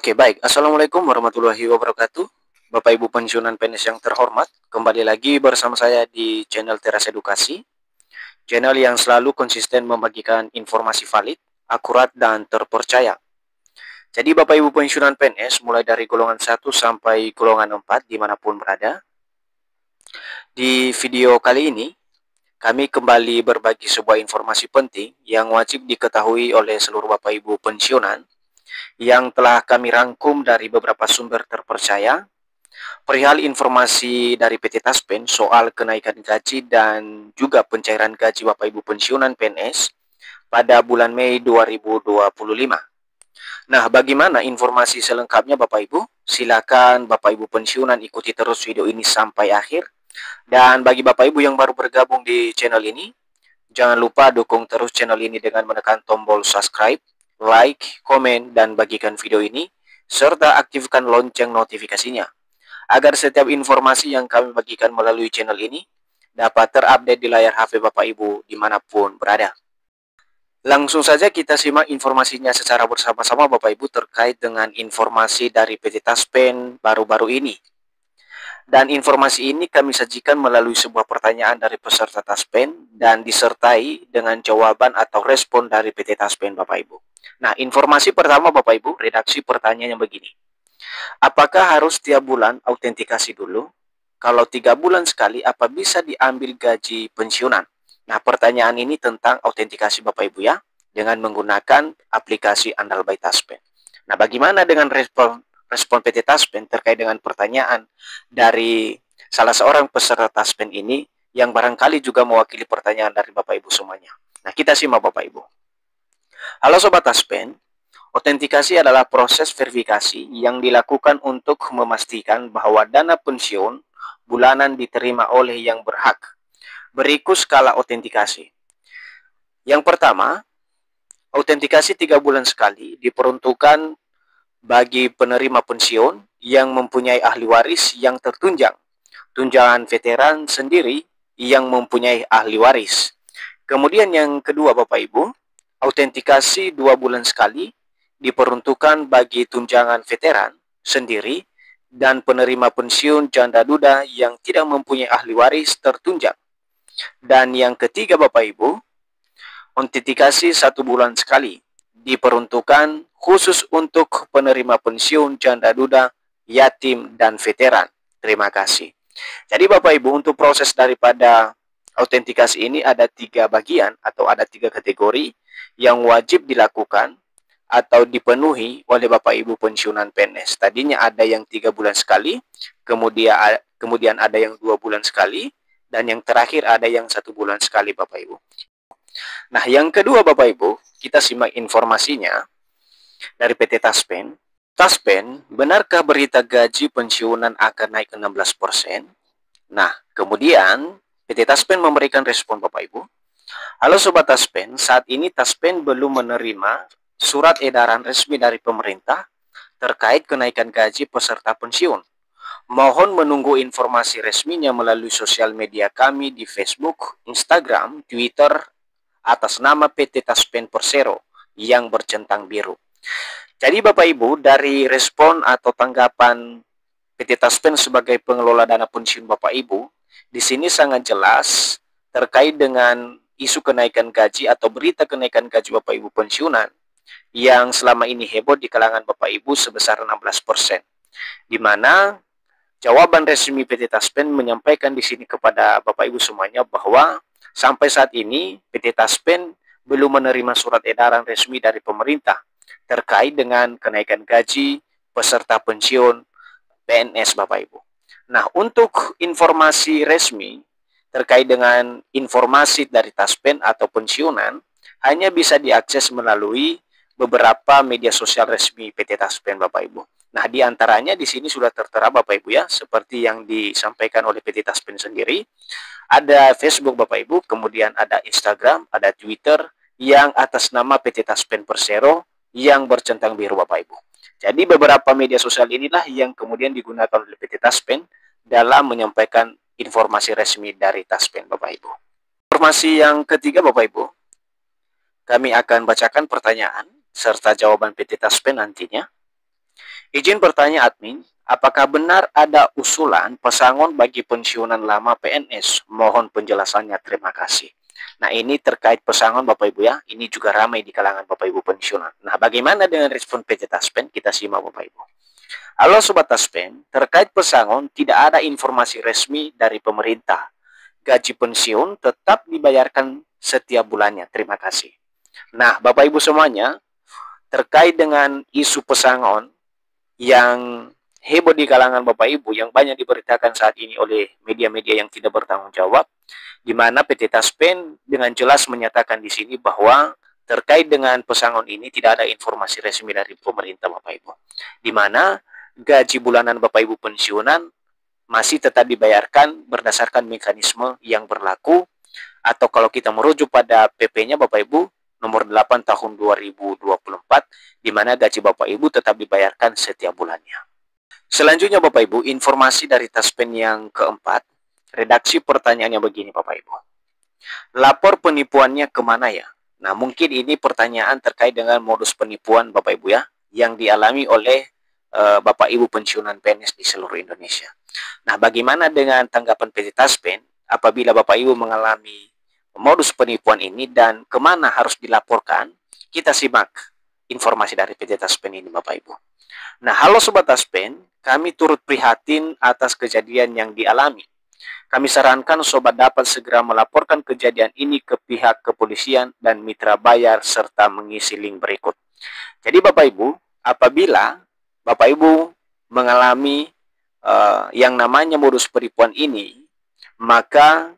Oke, baik. Assalamualaikum warahmatullahi wabarakatuh. Bapak Ibu pensiunan PNS yang terhormat, kembali lagi bersama saya di channel Teras Edukasi, channel yang selalu konsisten membagikan informasi valid, akurat, dan terpercaya. Jadi Bapak Ibu pensiunan PNS mulai dari golongan 1 sampai golongan 4 dimanapun berada. Di video kali ini, kami kembali berbagi sebuah informasi penting yang wajib diketahui oleh seluruh Bapak Ibu pensiunan yang telah kami rangkum dari beberapa sumber terpercaya perihal informasi dari PT Taspen soal kenaikan gaji dan juga pencairan gaji Bapak Ibu pensiunan PNS pada bulan Mei 2025. Nah, bagaimana informasi selengkapnya Bapak Ibu? Silakan Bapak Ibu pensiunan ikuti terus video ini sampai akhir. Dan bagi Bapak Ibu yang baru bergabung di channel ini, jangan lupa dukung terus channel ini dengan menekan tombol subscribe, like, komen, dan bagikan video ini, serta aktifkan lonceng notifikasinya, agar setiap informasi yang kami bagikan melalui channel ini dapat terupdate di layar HP Bapak Ibu dimanapun berada. Langsung saja kita simak informasinya secara bersama-sama Bapak Ibu terkait dengan informasi dari PT Taspen baru-baru ini. Dan informasi ini kami sajikan melalui sebuah pertanyaan dari peserta Taspen dan disertai dengan jawaban atau respon dari PT Taspen Bapak Ibu. Nah, informasi pertama Bapak Ibu, redaksi pertanyaannya begini. Apakah harus tiap bulan autentikasi dulu? Kalau 3 bulan sekali, apa bisa diambil gaji pensiunan? Nah, pertanyaan ini tentang autentikasi Bapak Ibu ya, dengan menggunakan aplikasi Andal by Taspen. Nah, bagaimana dengan respon PT Taspen terkait dengan pertanyaan dari salah seorang peserta Taspen ini yang barangkali juga mewakili pertanyaan dari Bapak Ibu semuanya. Nah, kita simak Bapak Ibu. Halo Sobat Taspen, autentikasi adalah proses verifikasi yang dilakukan untuk memastikan bahwa dana pensiun bulanan diterima oleh yang berhak. Berikut skala autentikasi. Yang pertama, autentikasi 3 bulan sekali diperuntukkan bagi penerima pensiun yang mempunyai ahli waris yang tertunjang. Tunjangan veteran sendiri yang mempunyai ahli waris. Kemudian yang kedua Bapak Ibu, autentikasi 2 bulan sekali diperuntukkan bagi tunjangan veteran sendiri dan penerima pensiun janda duda yang tidak mempunyai ahli waris tertunjang. Dan yang ketiga Bapak Ibu, autentikasi 1 bulan sekali diperuntukkan khusus untuk penerima pensiun janda duda, yatim, dan veteran. Terima kasih. Jadi Bapak Ibu, untuk proses daripada autentikasi ini ada 3 bagian atau ada 3 kategori yang wajib dilakukan atau dipenuhi oleh Bapak Ibu pensiunan PNS. Tadinya ada yang 3 bulan sekali, kemudian ada yang 2 bulan sekali, dan yang terakhir ada yang 1 bulan sekali Bapak Ibu. Nah, yang kedua Bapak Ibu, kita simak informasinya dari PT Taspen. Taspen, benarkah berita gaji pensiunan akan naik 16%? Nah, kemudian PT Taspen memberikan respon Bapak Ibu. Halo Sobat Taspen, saat ini Taspen belum menerima surat edaran resmi dari pemerintah terkait kenaikan gaji peserta pensiun. Mohon menunggu informasi resminya melalui sosial media kami di Facebook, Instagram, Twitter, atas nama PT Taspen Persero yang bercentang biru. Jadi Bapak Ibu, dari respon atau tanggapan PT Taspen sebagai pengelola dana pensiun Bapak Ibu, di sini sangat jelas terkait dengan isu kenaikan gaji atau berita kenaikan gaji Bapak Ibu pensiunan yang selama ini heboh di kalangan Bapak Ibu sebesar 16%. Di mana jawaban resmi PT Taspen menyampaikan di sini kepada Bapak Ibu semuanya bahwa sampai saat ini PT Taspen belum menerima surat edaran resmi dari pemerintah terkait dengan kenaikan gaji peserta pensiun PNS Bapak Ibu. Nah, untuk informasi resmi terkait dengan informasi dari Taspen atau pensiunan hanya bisa diakses melalui beberapa media sosial resmi PT Taspen Bapak Ibu. Nah, di antaranya di sini sudah tertera Bapak Ibu ya, seperti yang disampaikan oleh PT Taspen sendiri. Ada Facebook Bapak Ibu, kemudian ada Instagram, ada Twitter yang atas nama PT Taspen Persero yang bercentang biru Bapak Ibu. Jadi beberapa media sosial inilah yang kemudian digunakan oleh PT Taspen dalam menyampaikan informasi resmi dari Taspen Bapak Ibu. Informasi yang ketiga Bapak Ibu, kami akan bacakan pertanyaan serta jawaban PT Taspen nantinya. Izin bertanya admin, apakah benar ada usulan pesangon bagi pensiunan lama PNS? Mohon penjelasannya, terima kasih. Nah, ini terkait pesangon Bapak Ibu ya, ini juga ramai di kalangan Bapak Ibu pensiunan. Nah, bagaimana dengan respon PT Taspen? Kita simak Bapak Ibu. Halo Sobat Taspen, terkait pesangon tidak ada informasi resmi dari pemerintah. Gaji pensiun tetap dibayarkan setiap bulannya, terima kasih. Nah, Bapak Ibu semuanya, terkait dengan isu pesangon yang heboh di kalangan Bapak Ibu yang banyak diberitakan saat ini oleh media-media yang tidak bertanggung jawab, di mana PT Taspen dengan jelas menyatakan di sini bahwa terkait dengan pesangon ini tidak ada informasi resmi dari pemerintah Bapak Ibu, di mana gaji bulanan Bapak Ibu pensiunan masih tetap dibayarkan berdasarkan mekanisme yang berlaku, atau kalau kita merujuk pada PP-nya Bapak Ibu nomor 8 tahun 2024, di mana gaji Bapak Ibu tetap dibayarkan setiap bulannya. Selanjutnya Bapak Ibu, informasi dari Taspen yang keempat, redaksi pertanyaannya begini Bapak Ibu. Lapor penipuannya kemana ya? Nah, mungkin ini pertanyaan terkait dengan modus penipuan Bapak Ibu ya, yang dialami oleh Bapak Ibu pensiunan PNS di seluruh Indonesia. Nah, bagaimana dengan tanggapan PT Taspen apabila Bapak Ibu mengalami modus penipuan ini dan kemana harus dilaporkan? Kita simak informasi dari PT Taspen ini Bapak Ibu. Nah, halo Sobat Taspen, kami turut prihatin atas kejadian yang dialami. Kami sarankan Sobat dapat segera melaporkan kejadian ini ke pihak kepolisian dan mitra bayar serta mengisi link berikut. Jadi Bapak Ibu, apabila Bapak Ibu mengalami yang namanya modus penipuan ini, maka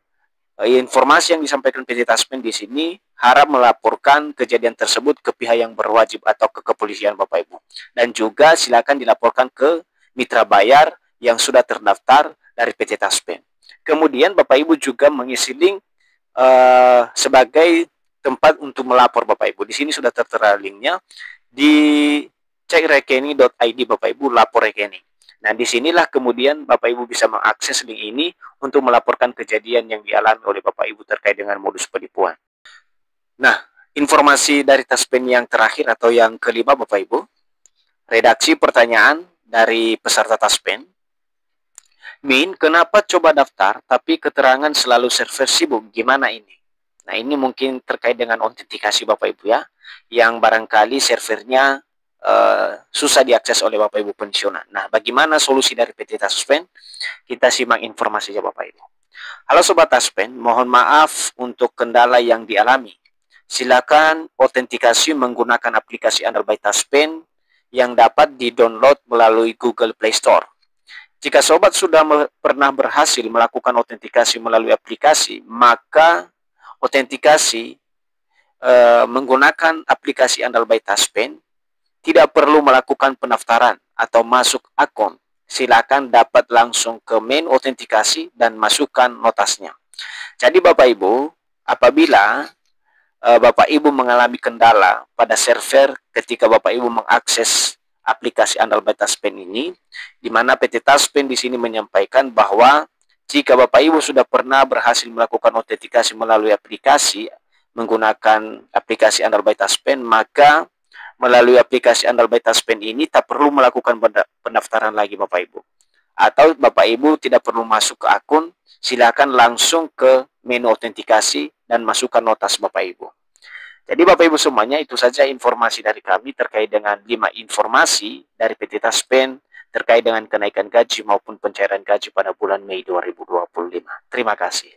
informasi yang disampaikan PT Taspen di sini harap melaporkan kejadian tersebut ke pihak yang berwajib atau ke kepolisian Bapak Ibu. Dan juga silakan dilaporkan ke mitra bayar yang sudah terdaftar dari PT Taspen. Kemudian Bapak Ibu juga mengisi link sebagai tempat untuk melapor Bapak Ibu. Di sini sudah tertera linknya di cekrekening.id Bapak Ibu, lapor rekening. Nah, disinilah kemudian Bapak Ibu bisa mengakses link ini untuk melaporkan kejadian yang dialami oleh Bapak Ibu terkait dengan modus penipuan. Nah, informasi dari Taspen yang terakhir atau yang kelima Bapak Ibu, redaksi pertanyaan dari peserta Taspen. Min, kenapa coba daftar tapi keterangan selalu server sibuk? Gimana ini? Nah, ini mungkin terkait dengan autentikasi Bapak Ibu ya, yang barangkali servernya susah diakses oleh Bapak Ibu pensiunan. Nah, bagaimana solusi dari PT Taspen? Kita simak informasinya Bapak Ibu. Halo Sobat Taspen, mohon maaf untuk kendala yang dialami. Silakan autentikasi menggunakan aplikasi Andal by Taspen yang dapat di-download melalui Google Play Store. Jika Sobat sudah pernah berhasil melakukan autentikasi melalui aplikasi, maka autentikasi menggunakan aplikasi Andal by Taspen tidak perlu melakukan pendaftaran atau masuk akun. Silakan dapat langsung ke menu autentikasi dan masukkan notasnya. Jadi Bapak Ibu, apabila Bapak Ibu mengalami kendala pada server ketika Bapak Ibu mengakses aplikasi Andal by Taspen ini, di mana PT Taspen di sini menyampaikan bahwa jika Bapak Ibu sudah pernah berhasil melakukan autentikasi melalui aplikasi menggunakan aplikasi Andal by Taspen, maka melalui aplikasi Andal by Taspen ini tak perlu melakukan pendaftaran lagi Bapak Ibu. Atau Bapak Ibu tidak perlu masuk ke akun, silakan langsung ke menu autentikasi dan masukkan notas Bapak Ibu. Jadi Bapak Ibu semuanya, itu saja informasi dari kami terkait dengan 5 informasi dari PT Taspen terkait dengan kenaikan gaji maupun pencairan gaji pada bulan Mei 2025. Terima kasih.